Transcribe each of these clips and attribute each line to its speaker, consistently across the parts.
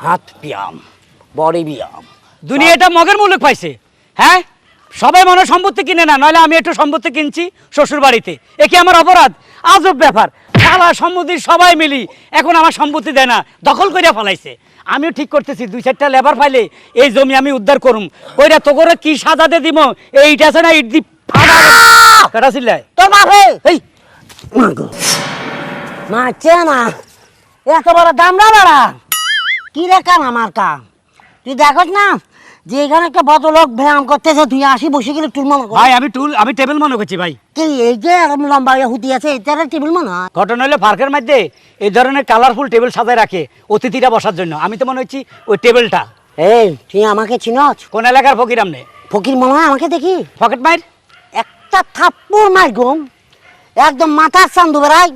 Speaker 1: হাত ব্যায়াম, বডি ব্যায়াম।
Speaker 2: দুনিয়াটা মগের মুলুক পাইছে। হ্যাঁ, সবাই মনে সম্পত্তি কিনে না, নইলে আমি একটু সম্পত্তি কিনছি শ্বশুর বাড়িতে, এ কি আমার অপরাধ? আজব ব্যাপার। সারা সম্পত্তি সবাই মিলি এখন আমার সম্পত্তি দেয় না, দখল করিয়া ফেলাইছে। আমিও ঠিক করতেছি 2-4টা লেবার পাইলে এই জমি আমি উদ্ধার করুম। কইরা তো করে কি সাজাতে দিব, এইটা আছে না ইট দি কাটা ছিলাই
Speaker 1: তোর বাপ এই মারছে না, এত বড় দামড়া বাড়া কি রে কাম আমার কাম। তুই দেখোস না যে এখানে একটা ভদ্রলোক ব্যায়াম করতেছে, তুই আসি বসে গেলে টুল মনে কর।
Speaker 2: ভাই আমি টেবিল মনে করছি ভাই।
Speaker 1: কি এই যে এরকম লম্বা হুতি আছে, এটা টেবিল মনে হয়?
Speaker 2: ঘটনা হলো পার্কের মধ্যে এই ধরনের কালারফুল টেবিল সাজায় রাখে অতিথিরা বসার জন্য। আমি তো মনে হচ্ছি ওই টেবিলটা।
Speaker 1: এই তুই আমাকে চিনস?
Speaker 2: কোন এলাকার ফকির আমনে?
Speaker 1: ফকির মনে হয় আমাকে দেখি।
Speaker 2: পকেট মাইর
Speaker 1: একটা থাপ্পড় মার গম, একদম মাথার চান্দু বেড়াই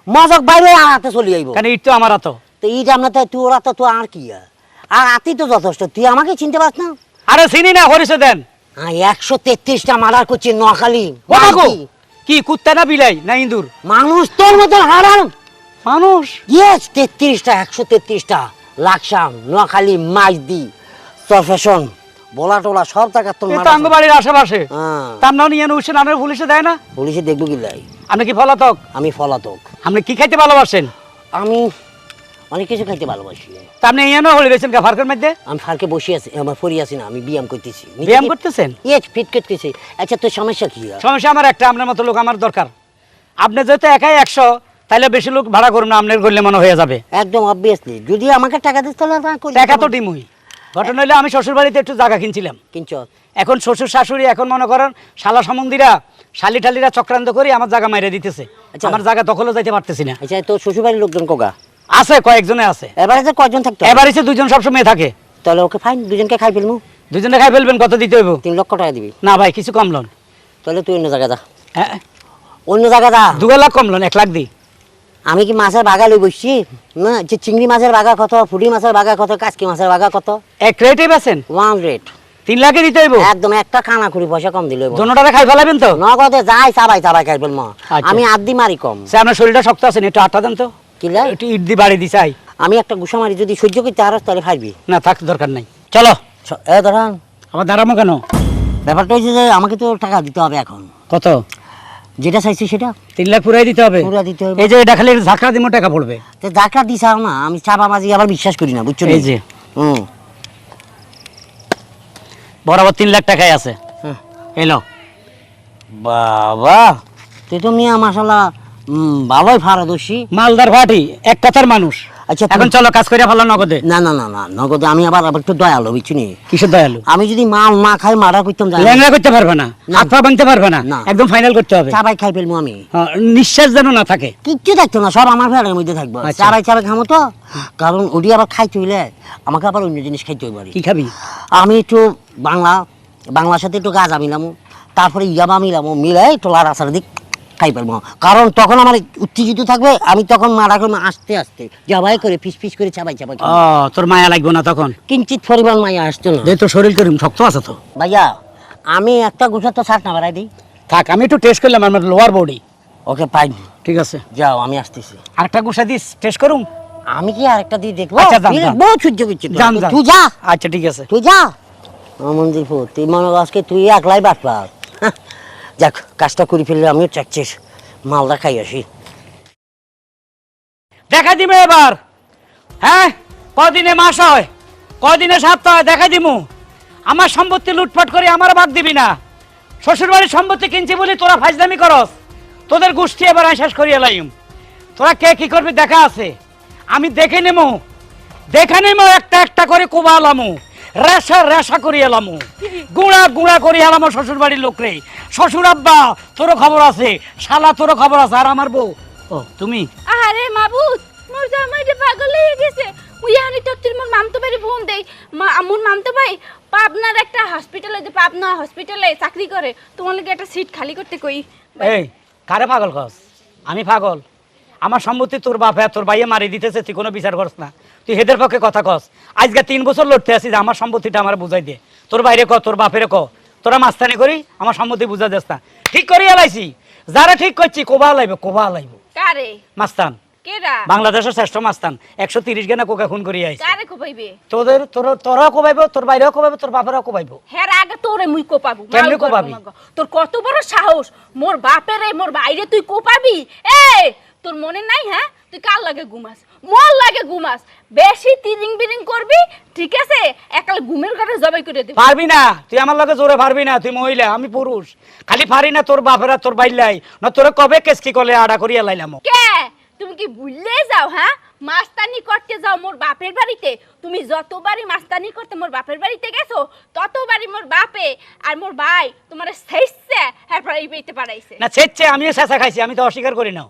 Speaker 1: মজক বাইরে আড়াতে চলে যাইব।
Speaker 2: কেন ইট তো আমার তো
Speaker 1: ইট আমরা তো তুই ওরা তো আর কি আর আতি তো যথেষ্ট। তুই আমাকে চিনতে পারছ না?
Speaker 2: আরে চিনি না, হরিছে দেন।
Speaker 1: 133টা মার্ডার করছি নোয়াখালী।
Speaker 2: কি কুত্তা না বিলাই না ইন্দুর?
Speaker 1: মানুষ তোর মতন হারাম
Speaker 2: মানুষ।
Speaker 1: ইয়েস 33টা, 133টা লাকসাম, নোয়াখালী, মাইজদি, প্রফেশন, বলা টোলা সব জায়গা তোর মারা।
Speaker 2: আঙ্গবাড়ির আশেপাশে
Speaker 1: হ্যাঁ,
Speaker 2: তার নাও নিয়ে উঠছেন, আপনার পুলিশে দেয় না?
Speaker 1: পুলিশে দেখবো কি লাই?
Speaker 2: আপনি কি পলাতক?
Speaker 1: আমি পলাতক।
Speaker 2: আপনি কি খাইতে ভালোবাসেন?
Speaker 1: আমি অনেক কিছু খাইতে ভালোবাসি।
Speaker 2: তা আপনি ইয়ে না হলে বেছেন পার্কের মধ্যে?
Speaker 1: আমি ফার্কে বসে আছি, আমার ফরি আছি না, আমি ব্যায়াম করতেছি।
Speaker 2: ব্যায়াম করতেছেন?
Speaker 1: ইয়েস ফিট করতেছি। আচ্ছা তোর সমস্যা কি?
Speaker 2: সমস্যা আমার একটা, আপনার মতো লোক আমার দরকার। আপনি যেহেতু একাই 100, তাহলে বেশি লোক ভাড়া করুন না, আপনার করলে মনে হয়ে যাবে।
Speaker 1: একদম অবভিয়াসলি যদি আমাকে টাকা দিস তাহলে
Speaker 2: টাকা তো ডিমুই। ঘটনা হইলে আমি শ্বশুর বাড়িতে একটু জায়গা কিনছিলাম।
Speaker 1: কিনছো?
Speaker 2: এখন শ্বশুর শাশুড়ি এখন মনে করেন শালা সম্বন্ধীরা শালি ঠালিরা চক্রান্ত করে আমার জায়গা মাইরে দিতেছে।
Speaker 1: আচ্ছা।
Speaker 2: আমার জায়গা দখলও যাইতে পারতেছি না।
Speaker 1: আচ্ছা তোর শ্বশুর বাড়ির লোকজন কোগা?
Speaker 2: আছে, কয়েকজনে আছে।
Speaker 1: এবারে যে কয়জন থাকতো?
Speaker 2: এবার এসে 2জন সবসময় থাকে।
Speaker 1: তাহলে ওকে ফাইন, দুজনকে খাই ফেলবো।
Speaker 2: 2জনে খাই ফেলবেন, কত দিতে হইব?
Speaker 1: 3 লক্ষ টাকা দিবি।
Speaker 2: না ভাই, কিছু কম লোন।
Speaker 1: তাহলে তুই অন্য জায়গা যা।
Speaker 2: হ্যাঁ,
Speaker 1: অন্য জায়গা যা।
Speaker 2: 2 লাখ কম লোন, 1 লাখ দিই।
Speaker 1: আমি কি মাছের বাগা লই বসছি না? যে চিংড়ি মাছের বাগা কত, ফুটি মাছের বাগা কত, কাচকি মাছের বাগা কত?
Speaker 2: 1 রেটে বেছেন?
Speaker 1: 1 রেট।
Speaker 2: 3 লাখে দিতে হইব।
Speaker 1: একদম একটা খানা খুঁড়ি পয়সা কম দিলে
Speaker 2: দোনোটারে খাই ফেলাবেন তো?
Speaker 1: নগদে যাই চাবাই চাবাই খাই ফেলবো।
Speaker 2: আচ্ছা।
Speaker 1: আমি আদি মারি কম।
Speaker 2: সে আপনার শরীরটা শক্ত আছে, একটু আটা দেন তো।
Speaker 1: কি লাই?
Speaker 2: একটু ইট দি বাড়ি দি চাই।
Speaker 1: আমি একটা গুসা মারি যদি সহ্য করতে আর তাহলে ফাইবি
Speaker 2: না, থাক, দরকার নাই, চলো।
Speaker 1: এ ধরান
Speaker 2: আবার দাঁড়াবো কেন?
Speaker 1: ব্যাপারটা হচ্ছে যে আমাকে তো টাকা দিতে হবে এখন।
Speaker 2: কত?
Speaker 1: যেটা চাইছি সেটা
Speaker 2: 3 লাখ পুরাই দিতে হবে?
Speaker 1: পুরা দিতে হবে।
Speaker 2: এই যে এটা খালি ঝাঁকড়া দিমো, টাকা পড়বে।
Speaker 1: তো টাকা দিছাও না, আমি চাপা মাঝি আবার বিশ্বাস করি না, বুঝছো?
Speaker 2: এই যে বরাবর 3 লাখ টাকাই আছে।
Speaker 1: হ্যাঁ।
Speaker 2: এলো।
Speaker 1: বাবা তুই তো মিয়া মাশাআল্লাহ ভালোই ফারদর্শী।
Speaker 2: মালদার ভাটি, এক কথার মানুষ।
Speaker 1: আচ্ছা
Speaker 2: এখন চলো কাজ করে ভালো নগদে।
Speaker 1: না না না না, নগদে আমি আবার একটু দয়ালু, বুঝছি নি?
Speaker 2: কিসের দয়ালু?
Speaker 1: আমি যদি মাল না খাই মারা করতাম,
Speaker 2: ল্যাংড়া করতে পারবে না, হাত পা ভাঙতে পারবে না,
Speaker 1: না।
Speaker 2: একদম ফাইনাল করতে হবে।
Speaker 1: চাবাই খাই ফেলবো আমি।
Speaker 2: হ্যাঁ, নিঃশ্বাস যেন না থাকে।
Speaker 1: কিচ্ছু থাকতো না, সব আমার ফেরার মধ্যে থাকবো।
Speaker 2: আচ্ছা।
Speaker 1: চাবাই চাবাই খামো তো, কারণ ওটি আবার খাইতে হইলে আমাকে আবার অন্য জিনিস খাইতে হইবে।
Speaker 2: কি খাবি?
Speaker 1: আমি একটু বাংলার সাথে একটু গাঁজা মিলামো, তারপরে ইয়াবা মিলামো, মিলাই টোলার আসার দিক খাই পারবো। কারণ তখন আমার উত্তেজিত থাকবে, আমি তখন মারা করবো আস্তে আস্তে, জবাই করে পিস পিস করে চাবাই চাবাই।
Speaker 2: ও, তোর মায়া লাগবে না তখন?
Speaker 1: কিঞ্চিত পরিমাণ মায়া আসতো না।
Speaker 2: তোর শরীর করিম শক্ত আছে তো
Speaker 1: ভাইয়া, আমি একটা গুছা তো ছাড় না বাড়াই দিই।
Speaker 2: থাক, আমি একটু টেস্ট করলাম আমার লোয়ার বডি।
Speaker 1: ওকে পাই,
Speaker 2: ঠিক আছে,
Speaker 1: যাও আমি আসতেছি।
Speaker 2: আরেকটা গুছা দিস, টেস্ট করুম।
Speaker 1: আমি কি আরেকটা দিয়ে দেখবো?
Speaker 2: আচ্ছা, যান, যান।
Speaker 1: বহুত সহ্য করছি।
Speaker 2: যান, যান।
Speaker 1: তুই যা।
Speaker 2: আচ্ছা, ঠিক আছে।
Speaker 1: তুই যা মন্দির ফু, তুই মনে আজকে তুই একলাই বাটপা। যাক, কাজটা করে ফেললে আমিও চাচ্ছিস মালদা খাই আসি।
Speaker 2: দেখা দিবে এবার। হ্যাঁ, কদিনে মাস হয়, কদিনে সপ্তাহ হয়, দেখা দিমু। আমার সম্পত্তি লুটপাট করে আমার ভাগ দিবি না। শ্বশুর বাড়ির সম্পত্তি কিনছি বলি তোরা ফাজলামি করস। তোদের গোষ্ঠী এবার আমি শেষ করিয়া লাইম। তোরা কে কি করবি দেখা আছে, আমি দেখে নেমো একটা একটা করে কোবালামু, রেশা রেশা করিয়া লামু, গুঁড়া গুঁড়া করিয়া লামু শ্বশুর বাড়ির লোকরে। শ্বশুর আব্বা তোরও খবর আছে, শালা তোরও খবর আছে, আর আমার বউ। ও তুমি?
Speaker 3: আরে মাবুত, মোর জামাইটা পাগল হয়ে গেছে। ওই হানি তোর মোর মামতো ভাই ফোন দেই, মোর মামতো ভাই পাবনার একটা পাবনা হসপিটালে চাকরি করে, তোমার লাগে একটা সিট খালি করতে কই।
Speaker 2: এই কারে পাগল কস? আমি পাগল? আমার সম্পত্তি তোর বাপে তোর ভাইয়ে মারি দিতেছে, তুই কোনো বিচার করস না। তুই হেদের পক্ষে কথা কস। আজকে 3 বছর লড়তে আসিস, আমার সম্পত্তিটা আমার বুঝাই দে। তোর বাইরে ক, তোর বাপের ক, তোরা মাস্তানি করি আমার সম্পত্তি বুঝা দেস না। ঠিক করি এলাইছি, যারা ঠিক করছি কোবা লাইব,
Speaker 3: কারে?
Speaker 2: মাস্তান।
Speaker 3: কেডা
Speaker 2: বাংলাদেশের শ্রেষ্ঠ মাস্তান 130 গানা কোকা খুন করিয়া আইছে
Speaker 3: কারে কোপাইবে
Speaker 2: তোরা কোবাইব, তোর বাইরেও কোবাইব, তোর বাপেরও কোবাইব।
Speaker 3: হ্যাঁ আগে তোরে মুই কোপাবো
Speaker 2: কেমনে কোপাবি?
Speaker 3: তোর কত বড় সাহস মোর বাপেরে মোর বাইরে তুই কোপাবি তোর মনে নাই হ্যাঁ তুই কার লাগে ঘুমাস মোর লাগে ঘুমাস বেশি তিরিং বিরিং করবি ঠিক আছে একাল ঘুমের ঘরে জবাই করে দিবি
Speaker 2: পারবি না তুই আমার লগে জোরে পারবি না তুই মহিলা আমি পুরুষ খালি পারি না তোর বাপেরা তোর বাইলাই না তোরে কবে কেসকি কলে আড়া করিয়া লাইলাম
Speaker 3: কে তুমি কি ভুললে যাও হ্যাঁ মাস্তানি করতে যাও মোর বাপের বাড়িতে তুমি যতবারই মাস্তানি করতে মোর বাপের বাড়িতে গেছো ততবারই মোর বাপে আর মোর ভাই তোমার শেষছে হ্যাঁ এই পেতে পারাইছে
Speaker 2: না ছেচ্ছে আমিও চেঁচা খাইছি আমি তো অস্বীকার করি না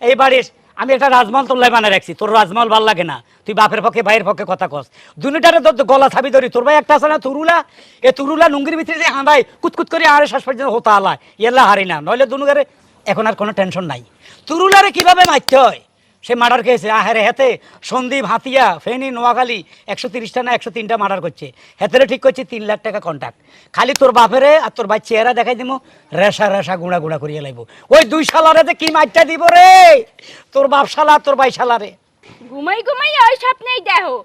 Speaker 2: এই বাড়ির আমি একটা রাজমহল তোল্লাই বানায় রাখছি তোর রাজমহল ভাল লাগে না তুই বাপের পক্ষে ভাইয়ের পক্ষে কথা কস দুটারে তোর গলা ছাবি ধরি তোর ভাই একটা আছে না তুরুলা এ তুরুলা লুঙ্গির ভিতরে যে হাঁদাই কুতকুত করে আরে শ্বাস পর্যন্ত হতা আলা ইয়েলা হারি না নইলে দুনুগারে এখন আর কোনো টেনশন নাই তুরুলারে কিভাবে মারতে হয় সে মার্ডার খেয়েছে আহারে হেতে সন্দীপ হাতিয়া ফেনী নোয়াখালী 130টা না 103টা মার্ডার করছে হেতেরে ঠিক করছে 3 লাখ টাকা কন্ট্যাক্ট খালি তোর বাপেরে আর তোর ভাই চেহারা দেখাই দিমু রেশা রেশা গুঁড়া গুঁড়া করিয়ে লাইব ওই দুই শালারে যে কি মাইরটা দিব রে তোর বাপ শালা তোর ভাই শালারে
Speaker 3: ঘুমাই ঘুমাই ওই স্বপ্নেই দেখো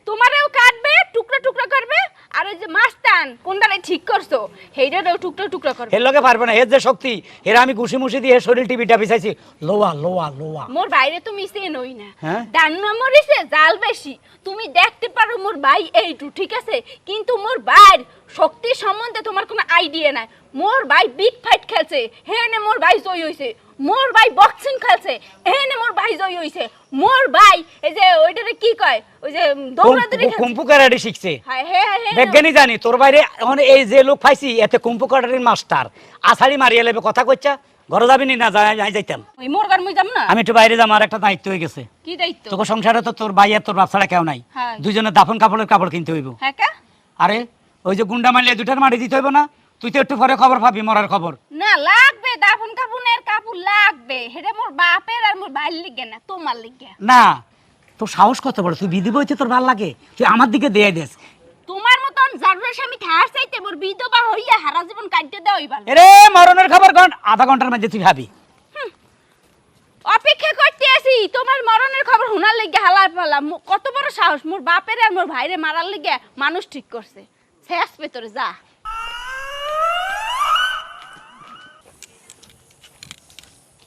Speaker 3: তোমারেও কাটবে টুকরা টুকরা করবে আর ওই যে মাস্তান কোনটারে ঠিক করছো সেইটারও টুকরা টুকরা করবে
Speaker 2: এর লগে পারবে না এর যে শক্তি এর আমি ঘুষি মুষি দিয়ে শরীর টিভিটা বিছাইছি লোয়া লোয়া লোয়া
Speaker 3: মোর বাইরে তুমি সে নই না
Speaker 2: হ্যাঁ?
Speaker 3: ডান্না মরিছে জাল বেশি তুমি দেখতে পারো মোর ভাই এইটু ঠিক আছে কিন্তু মোর ভাইয়ের শক্তি সম্বন্ধে তোমার কোনো আইডিয়া নাই মোর ভাই বিগ ফাইট খেলছে হেনে মোর ভাই জয় হইছে মোর ভাই বক্সিং খেলছে হেনে মোর ভাই জয় হইছে মোর ভাই এই যে ওইটারে কি কয় ওই যে দৌড়াদৌড়ি
Speaker 2: কুম্পু কারাডি শিখছে
Speaker 3: হ্যাঁ হ্যাঁ হ্যাঁ
Speaker 2: বিজ্ঞানী জানি তোর বাইরে এখন এই যে লোক পাইছি এতে কুম্পু কারাডির মাস্টার আছাড়ি মারিয়ে লেবে কথা কইছা ঘরে যাবি নি না যাই যাইতাম
Speaker 3: ওই মোর গান মুই যাম না
Speaker 2: আমি একটু বাইরে যাম আর একটা দায়িত্ব হয়ে গেছে
Speaker 3: কি দায়িত্ব
Speaker 2: তোকে সংসারে তো তোর ভাই আর তোর বাপ ছাড়া কেউ নাই
Speaker 3: হ্যাঁ।
Speaker 2: দুজনে দাফন কাপড়ের কাপড় কিনতে হইব
Speaker 3: হ্যাঁ কা
Speaker 2: আরে ওই যে গুন্ডা মারলে দুটার মারি দিতে হইব না তুই তো একটু পরে খবর পাবি মরার খবর
Speaker 3: না লাগবে দাফন কাপুনের কাপড় লাগবে হেটা মোর বাপের আর মোর ভাইয়ের লিগে না তোমার লিগে
Speaker 2: না তোর সাহস কত বড় তুই বিধি বইতে তোর ভাল লাগে তুই আমার দিকে দিয়ে দেস
Speaker 3: তোমার মতন জারুর স্বামী থার চাইতে মোর বিধবা হইয়া হারা জীবন কাটতে দেওয়াই ভালো
Speaker 2: এরে মরণের খবর কোন আধা ঘন্টার মধ্যে তুই ভাবি
Speaker 3: অপেক্ষা করতে আছি তোমার মরণের খবর শোনার লিগে হালার পালা কত বড় সাহস মোর বাপের আর মোর ভাইরে মারার লিগে মানুষ ঠিক করছে শেষ ভেতরে যা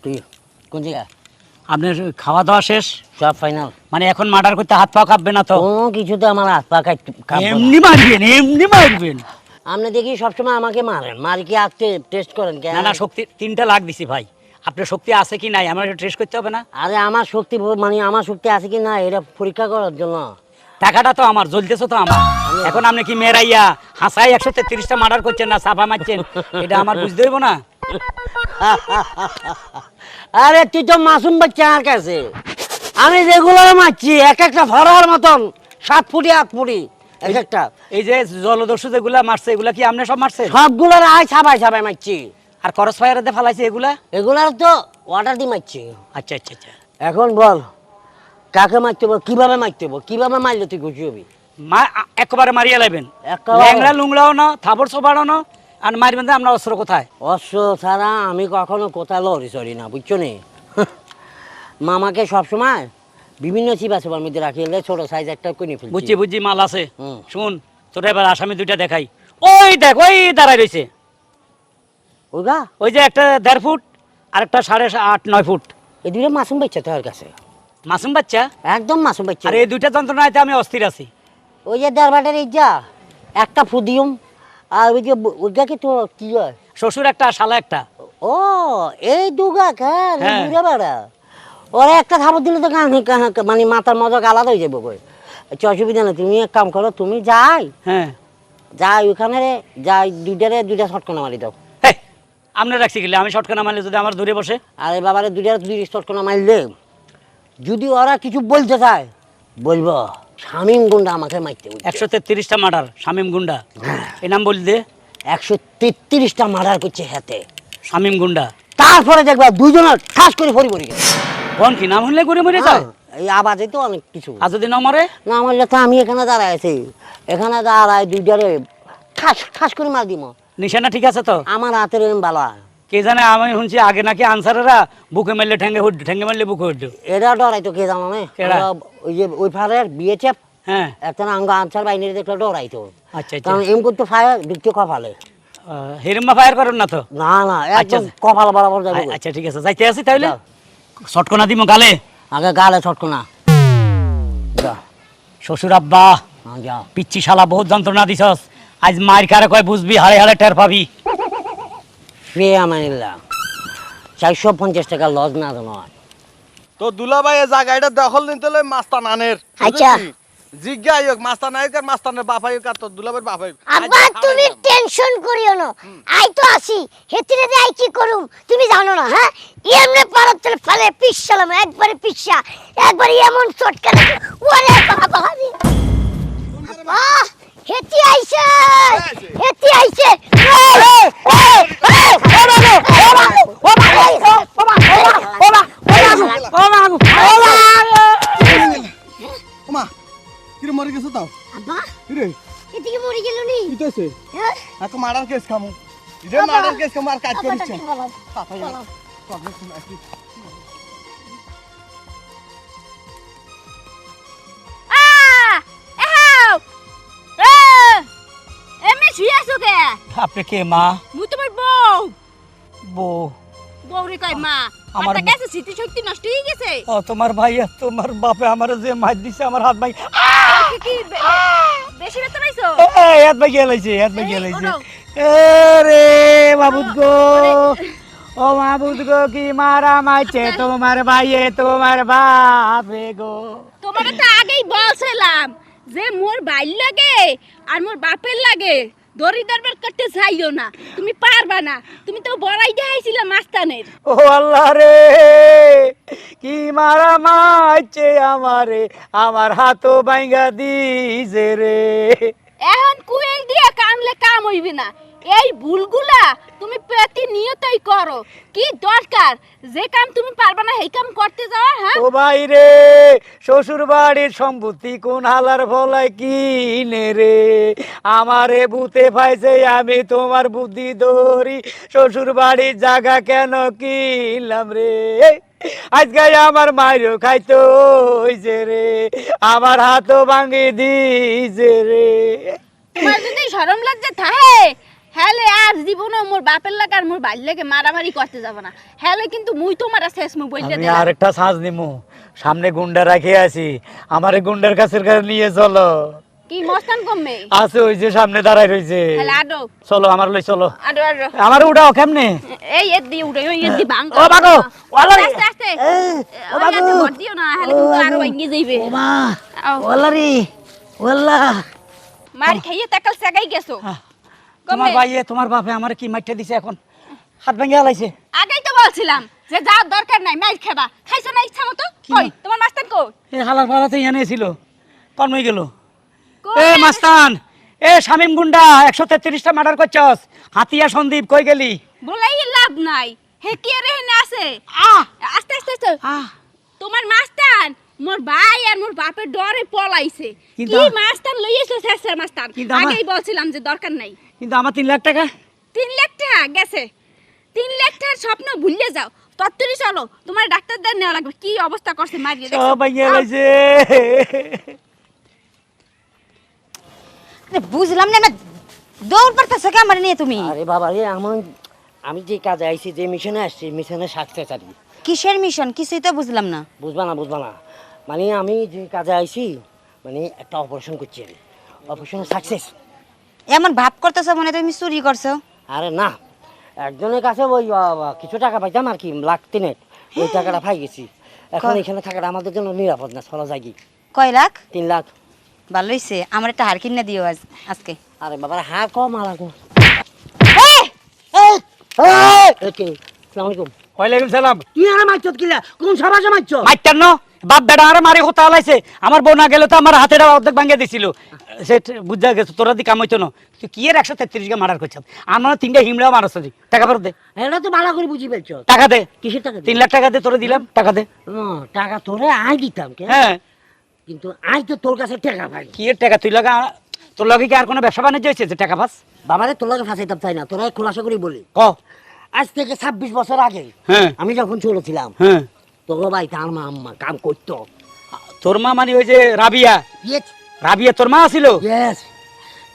Speaker 1: তুই কোন জায়গা
Speaker 2: আপনার খাওয়া দাওয়া শেষ
Speaker 1: সব ফাইনাল
Speaker 2: মানে এখন মার্ডার করতে হাত পা কাঁপবে না তো
Speaker 1: কোনো কিছুতে আমার হাত পা কাটবে
Speaker 2: এমনি মারবেন এমনি মারবেন
Speaker 1: আপনি দেখি সবসময় আমাকে মারেন মারি কি আজকে টেস্ট করেন কেন
Speaker 2: না না শক্তি 3টা লাখ দিছি ভাই আপনার শক্তি আছে কি নাই আমার টেস্ট করতে হবে না
Speaker 1: আরে আমার শক্তি মানে আমার শক্তি আছে কি না এটা পরীক্ষা করার জন্য
Speaker 2: টাকাটা তো আমার জ্বলতেছে তো আমার এখন আপনি কি মেরাইয়া হাসাই 133টা মার্ডার করছেন না সাফা মারছেন এটা আমার বুঝতে হইব না
Speaker 1: আরে তুই তো মাসুম বাচ্চা আমার কাছে আমি রেগুলার মারছি এক একটা ফরার মতন 7 ফুটি 8 ফুটি এক একটা
Speaker 2: এই যে জলদস্যু যেগুলা মারছে এগুলা কি আপনি সব মারছেন
Speaker 1: সবগুলোর আয় ছাপাই ছাপাই মারছি
Speaker 2: আর করস ফায়ারে দিয়ে ফালাইছে এগুলা
Speaker 1: এগুলার তো ওয়াটার দিয়ে মারছি
Speaker 2: আচ্ছা আচ্ছা আচ্ছা
Speaker 1: এখন বল কাকে মারতে হবে কিভাবে মারতে হবে কিভাবে মারলে তুই খুশি হবি
Speaker 2: একবারে মারিয়া লাইবেন
Speaker 1: একেবারে।
Speaker 2: ল্যাংড়া লুংড়াও না থাবড় সোবাড়ও না আর মারবেন যে আমরা অস্ত্র কোথায়
Speaker 1: অস্ত্র ছাড়া আমি কখনো কোথায় লড়ি চড়ি না বুঝছো নি মামাকে সবসময় বিভিন্ন চিবাচেবার মধ্যে রাখি এলে ছোট সাইজ একটা কিনে ফেলছি
Speaker 2: বুঝছি বুঝছি মাল আছে
Speaker 1: হুম।
Speaker 2: শুন তোর এবার আসামি দুইটা দেখাই ওই দেখ ওই দাঁড়াই রয়েছে
Speaker 1: ওগা
Speaker 2: ওই যে একটা 1.5 ফুট আর একটা 8.5 ফুট
Speaker 1: এই দুইটা মাসুম বাচ্চা তোর কাছে
Speaker 2: মাসুম বাচ্চা
Speaker 1: একদম মাসুম বাচ্চা
Speaker 2: আর এই দুইটা যন্ত্রণাতে আমি অস্থির আছি
Speaker 1: ওই যে দেড়বাটের ইজ্জা একটা ফুদিউম আর ওই যে ওইটা কি তো কি হয়
Speaker 2: শ্বশুর একটা শালা একটা
Speaker 1: ও এই দুগা খান
Speaker 2: হ্যাঁ।
Speaker 1: দুইটা বেড়া ওরা একটা খাবার দিলে তো মানে মাথার মজা আলাদা হয়ে যাবো কই আচ্ছা অসুবিধা নেই তুমি এক কাম করো তুমি যাই
Speaker 2: হ্যাঁ
Speaker 1: যাই ওখানে রে যাই দুইটা শটকনা মারি দাও
Speaker 2: হেই, আপনি রাখছি গেলে আমি শর্টকানা মারলে যদি আমার দূরে বসে
Speaker 1: আরে বাবারে দুই শটকনা মারলে যদি ওরা কিছু বলতে চায় বলবো শামীম গুন্ডা আমাকে মারতে বলছে।
Speaker 2: 133টা মার্ডার শামীম গুন্ডা এই নাম বলি দে
Speaker 1: 133টা মার্ডার করছে হাতে
Speaker 2: শামীম গুন্ডা
Speaker 1: তারপরে দেখবা দুইজনের ঠাস করে ফরি ফরি গেছে
Speaker 2: কোন কি নাম হলে ঘুরে মরে যায়
Speaker 1: এই আওয়াজে তো অনেক কিছু
Speaker 2: আর যদি না মরে
Speaker 1: না আমার তো আমি এখানে দাঁড়ায় আছি এখানে দাঁড়ায় দুইটারে ঠাস ঠাস করে মার দিব
Speaker 2: নিশানা ঠিক আছে তো
Speaker 1: আমার হাতের এরম বালা
Speaker 2: কে জানে, আমি শুনছি আগে নাকি আনসারেরা বুকে মারলে ঠ্যাঙ্গে মারলে বুকে উঠলো।
Speaker 1: এরা ডরাইতো কে জানো না?
Speaker 2: কেডা?
Speaker 1: ওই যে ওই ফারের বিএচএফ
Speaker 2: হ্যাঁ,
Speaker 1: একটা আঙ্গ আনসার বাহিনী দেখলে ডরাইতো।
Speaker 2: আচ্ছা আচ্ছা।
Speaker 1: কারণ এম করতে ফায়ার ঢুকতে কপালে।
Speaker 2: হেরিম্মা ফায়ার করেন না তো?
Speaker 1: না না,
Speaker 2: আচ্ছা।
Speaker 1: একদম কপাল বরাবর যাবে।
Speaker 2: আচ্ছা ঠিক আছে, যাইতে আছি তাহলে।
Speaker 1: যাও।
Speaker 2: শটকনা দিমু গালে।
Speaker 1: আগে গালে ছটকো না। যা
Speaker 2: শ্বশুর আব্বা,
Speaker 1: যা।
Speaker 2: পিচ্ছি শালা বহুত যন্ত্রণা দিছস। আজ মায়ের কারে কয় বুঝবি, হাড়ে হাড়ে টের পাবি।
Speaker 1: ফে আমানিল্লাহ 450 টাকা লজ না জানো।
Speaker 4: তো দুলাভাই এই জায়গাটা দখল নিতে হলে মাস্তান আনের।
Speaker 5: আচ্ছা।
Speaker 4: জিজ্ঞা আয়োগ মাস্তান আয়োগ আর মাস্তানের বাপ আয়োগ আর তোর দুলাভাইয়ের বাপ আয়োগ।
Speaker 5: আব্বা তুমি টেনশন করিও না, আই তো আছি। হেতিরে দে আই কি করুম তুমি জানো না? হ্যাঁ, এমনে পারত চলে ফলে পিছালাম, একবারে পিছা, একবারে এমন চটকা লাগে। ওরে বাবা রে, আব্বা হেতি আইছে, হেতি আইছে।
Speaker 4: ওমা কিরে মরে গেছে তাও?
Speaker 5: আব্বা
Speaker 4: কিরে
Speaker 5: এদিকে মরে গেল নি?
Speaker 4: কিতেছে?
Speaker 5: হ্যাঁ,
Speaker 4: এত মার্ডার কেস খামু। যে মার্ডার কেস খামু আর কাজ করিছে।
Speaker 3: এমনি শুয়ে আছো কে?
Speaker 2: আপনি কে মা?
Speaker 3: মুই তোমার বউ।
Speaker 2: বউ?
Speaker 3: বউরে কয় মা।
Speaker 2: আমার
Speaker 3: আমার কাছে স্মৃতি শক্তি নষ্ট হয়ে গেছে।
Speaker 2: ও তোমার ভাই, তোমার বাপে আমার যে মার দিছে আমার হাত ভাই।
Speaker 3: ওকে কি বেশি ব্যথা পাইছো?
Speaker 2: হাত ভাই গেলাইছে, হাত ভাই গেলাইছে।
Speaker 3: ওনো।
Speaker 2: রে মাবুদ গো, ও মাবুদ গো, কি মারা মাইছে তোমার ভাইয়ে তোমার বাপে গো।
Speaker 3: তোমার তো আগেই বলছিলাম যে মোর বাইর লাগে আর মোর বাপের লাগে দড়ি দরবার করতে চাইও না, তুমি পারবা না। তুমি তো বড়াই দেখাইছিলা মাস্তানের।
Speaker 2: ও আল্লাহ রে, কি মারা মাইছে আমারে, আমার হাতও ভাঙ্গা দিছে রে।
Speaker 3: এখন কুয়েল দিয়া কামলে কাম হইবে না। এই ভুলগুলা তুমি প্রতিনিয়তই করো। কি দরকার যে কাম তুমি পারবা না সেই কাম করতে যাওয়া? হ্যাঁ,
Speaker 2: ও ভাই রে, শ্বশুর বাড়ির সম্পত্তি কোন হালার ফলায় কিনে রে, আমারে বুতে পাইছে, আমি তোমার বুদ্ধি ধরি, শ্বশুর বাড়ির জায়গা কেন কিনলাম রে। আজকে আমার মাইরও খাইতো হইছে রে, আমার হাতও ভাঙি দিছে রে।
Speaker 3: তোমার যদি শরম লজ্জা থাকে হ্যালে আর জীবনে মোর বাপের লাগে আর মোর বাইর লাগে মারামারি করতে যাব না। হ্যালে কিন্তু মুই তোমার শেষ মু বইলে
Speaker 2: আমি
Speaker 3: দিলাম।
Speaker 2: আরেকটা সাজ নিমু, সামনে গুন্ডা রাখে আছি, আমারে গুন্ডার কাছে নিয়ে চলো।
Speaker 3: কি মস্তান কমবে?
Speaker 2: আছে ওই যে সামনে দাঁড়াই রইছে।
Speaker 3: হ্যালে আডো
Speaker 2: চলো আমার লই চলো।
Speaker 3: আডো আডো।
Speaker 2: আমার উঠাও কেমনে?
Speaker 3: এই এদ দি উড়ে, ওই এদ দি ভাঙ।
Speaker 2: ও বাগো, ওলা রে।
Speaker 3: আস্তে আস্তে।
Speaker 1: ও
Speaker 3: ওই
Speaker 1: বাগো।
Speaker 3: এদ ভর দিও না, হ্যালে কিন্তু আরো ভাঙি যাইবে।
Speaker 1: মা
Speaker 3: আও,
Speaker 1: ওলা রে, ওলা।
Speaker 3: মার খাইয়ে তাকাল সাগাই গেছো।
Speaker 2: তোমার
Speaker 3: কমবে?
Speaker 2: ভাইয়ে তোমার বাপে আমার কি মাইটা দিছে, এখন হাত ভেঙে আলাইছে।
Speaker 3: আগেই তো বলছিলাম যে যাওয়ার দরকার নাই, মাইর খাবা। খাইছো না ইচ্ছা মতো? কই তোমার মাস্তান কই?
Speaker 2: এ হালার পালাতে এনে ছিল, কর্মই গেল।
Speaker 3: কই?
Speaker 2: এ মাস্তান, এ শামিম গুন্ডা 133টা মার্ডার করছস, হাতিয়া সন্দীপ কই গেলি?
Speaker 3: বলাই লাভ নাই। হে কি রে হেনে আছে?
Speaker 2: আহ
Speaker 3: আস্তে আস্তে আস্তে।
Speaker 2: আহ
Speaker 3: তোমার মাস্তান মোর ভাই আর মোর বাপের ডরে পলাইছে।
Speaker 2: কিন্তু
Speaker 3: কি মাস্তান লইয়েছে শেষের মাস্তান?
Speaker 2: কিন্তু আমার-
Speaker 3: আগেই বলছিলাম যে দরকার নাই।
Speaker 2: কিন্তু আমার 3 লাখ টাকা।
Speaker 3: 3 লাখ টাকা গেছে। 3 লাখ টাকার স্বপ্ন ভুলে যাও। তত্তরি চলো, তোমার ডাক্তারদের নেওয়া লাগবে। কি অবস্থা করছে মারিয়ে দেখছো?
Speaker 2: সব ভেঙে আলাইছে।
Speaker 6: আরে বুঝলাম না, না দৌড় পারতেছো কে আমার নিয়ে তুমি?
Speaker 1: আরে বাবা রে, আমি যে কাজে আইছি, যে মিশনে আসছি, মিশনে সাকসেস আর কি।
Speaker 6: কিসের মিশন কিছুই তো বুঝলাম না।
Speaker 1: বুঝবা না। মানে আমি যে কাজে আইছি, মানে একটা অপারেশন করছি আমি। Operation success.
Speaker 6: এমন ভাব করতেছো মনে হয় তুমি চুরি করছো।
Speaker 1: আরে না, একজনের কাছে ওই কিছু টাকা পাইতাম আর কি, লাখ 3 ওই টাকাটা পাই গেছি। এখন এখানে থাকাটা আমাদের জন্য নিরাপদ না, চলা যায় কি।
Speaker 6: কয় লাখ?
Speaker 1: 3 লাখ।
Speaker 6: ভালো হইছে, আমার একটা হার কিনে দিও আজকে।
Speaker 1: আরে বাবা হ্যাঁ কম আলাগো। আসসালামু আলাইকুম।
Speaker 2: ওয়ালাইকুম সালাম।
Speaker 1: তুই আর মাইছত কিলা? কোন সমাজে মাইছ?
Speaker 2: মাইটার ন বাপ বেটা আর মারি হতে আলাইছে, আমার বোন না গেলে তো আমার হাতেটা অর্ধেক ভাঙিয়ে দিছিল। সে বুঝা গেছে তোরা দি কাম হইতো না। তুই কি এর 133 কে মার্ডার করছিস? আমার 3টা হিমড়াও মারছ দি। টাকা ফেরত দে।
Speaker 1: এটা তো ভালো করে বুঝি পেয়েছ।
Speaker 2: টাকা দে।
Speaker 1: কিসের টাকা?
Speaker 2: 3 লাখ টাকা দে, তোরে দিলাম, টাকা দে।
Speaker 1: টাকা তোরে আই দিতাম কে,
Speaker 2: হ্যাঁ,
Speaker 1: কিন্তু আই তো তোর কাছে টাকা পাই।
Speaker 2: কি এর টাকা? তুই লাগা তোর লগে কি আর কোনো ব্যবসা বাণিজ্য হয়েছে যে টাকা পাস?
Speaker 1: বাবারে তোর লাগে ফাঁসাইতাম চাই না, তোরা খোলাসা করে বলি।
Speaker 2: ক
Speaker 1: আজ থেকে 26 বছর আগে
Speaker 2: হ্যাঁ
Speaker 1: আমি যখন ছোট ছিলাম
Speaker 2: হ্যাঁ
Speaker 1: তোর ভাই তার মা আম্মা কাম করতো।
Speaker 2: তোর মা মানে ওই যে রাবিয়া, রাবিয়া তোর মা ছিল?
Speaker 1: ইয়েস,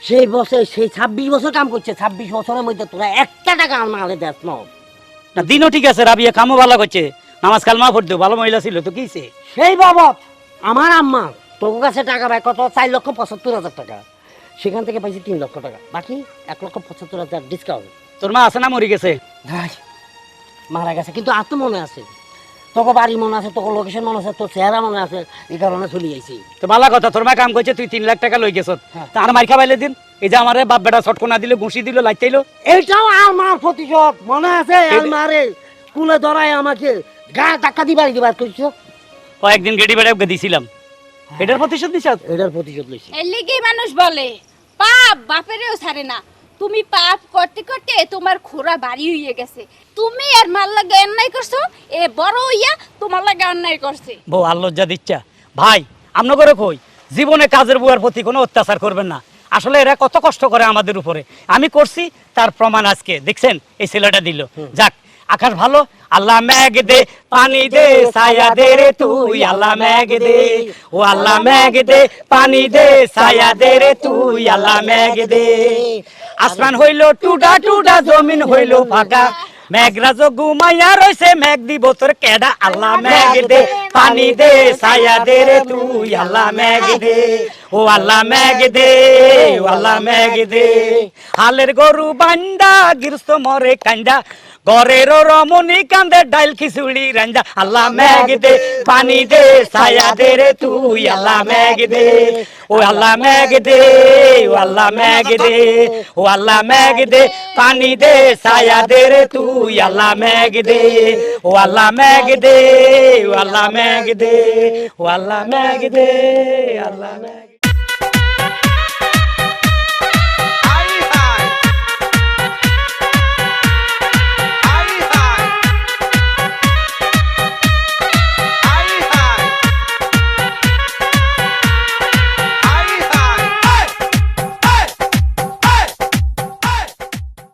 Speaker 1: সেই বছর সেই 26 বছর কাম করছে। 26 বছরের মধ্যে তোরা একটা টাকা আমাকে দেখ না।
Speaker 2: না দিনও ঠিক আছে, রাবিয়া কামও ভালো করছে, নামাজ কালমা পড়তো, ভালো মহিলা ছিল তো কিছে।
Speaker 1: সেই বাবদ আমার আম্মা তোর কাছে টাকা পায় কত? 4,75,000 টাকা। সেখান থেকে পাইছি 3 লক্ষ টাকা, বাকি 1,75,000 ডিসকাউন্ট।
Speaker 2: তোর মা আছে না মরে গেছে?
Speaker 1: মারা গেছে, কিন্তু আর তো মনে আছে, তোকে বাড়ি মনে আছে, তোকে লোকেশন মনে আছে, তোর চেহারা মনে আছে, এই কারণে চলে যাইছি।
Speaker 2: তো ভালো কথা, তোর মা কাম করছে, তুই 3 লাখ টাকা লই গেছ।
Speaker 1: হ্যাঁ।
Speaker 2: তার মার খাবাইলে দিন, এই যে আমারে বাপ বেটা ছটকোনা দিল, ঘুষি দিল, লাইতাইলো।
Speaker 1: এইটাও আর মার প্রতিশোধ মনে আছে? আর মারে কুলে ধরায় আমাকে গা ধাক্কা দিবার করছো।
Speaker 2: কয়েকদিন গেডি বেড়ে দিছিলাম, এটার প্রতিশোধ নিছ?
Speaker 1: এটার প্রতিশোধ লইছি।
Speaker 3: এর লিগেই মানুষ বলে পাপ বাপেরেও ছাড়ে না। তুমি পাপ করতে করতে তোমার খোরা বাড়ি হইয়ে গেছে। তুমি আর মার লাগে অন্যায় করছো, এ বড় হইয়া তোমার লাগে অন্যায় করছে।
Speaker 2: বউ আর লজ্জা দিচ্ছা? ভাই আমন করে কই, জীবনে কাজের বুয়ার প্রতি কোনো অত্যাচার করবেন না। আসলে এরা কত কষ্ট করে আমাদের উপরে, আমি করছি তার প্রমাণ আজকে দেখছেন এই ছেলেটা দিল। যাক, আকাশ ভালো, আল্লাহ মেঘ দে পানি দে ছায়া দে রে তুই, আল্লাহ মেঘ দে, ও আল্লাহ মেঘ দে পানি দে ছায়া দে রে তুই, আল্লাহ মেঘ দে। আসমান হইল টুডা টুডা, জমিন হইল ফাঁকা, মেঘরাজ ঘুমাইয়া রইছে, মেঘ দিব তোর কেডা, আল্লাহ মেঘ দে পানি দে ছায়া দে রে তুই, আল্লাহ মেঘ দে, ও আল্লাহ মেঘ দে, ও আল্লাহ মেঘ দে। হালের গরু বান্ডা গৃহস্থ মরে কান্দা, ঘরের রমণী কান্দে ডাইল খিচুড়ি রান্দা, আল্লাহ মেঘ দে পানি দে ছায়া দে রে তুই, আল্লাহ মেঘ দে, ও আল্লাহ মেঘ দে, ও আল্লাহ মেঘ দে, ও আল্লাহ মেঘ দে পানি দে ছায়া দে রে তুই, আল্লাহ মেঘ দে, ও আল্লাহ মেঘ দে, ও আল্লাহ মেঘ দে, ও আল্লাহ মেঘ দে, আল্লাহ মেঘ।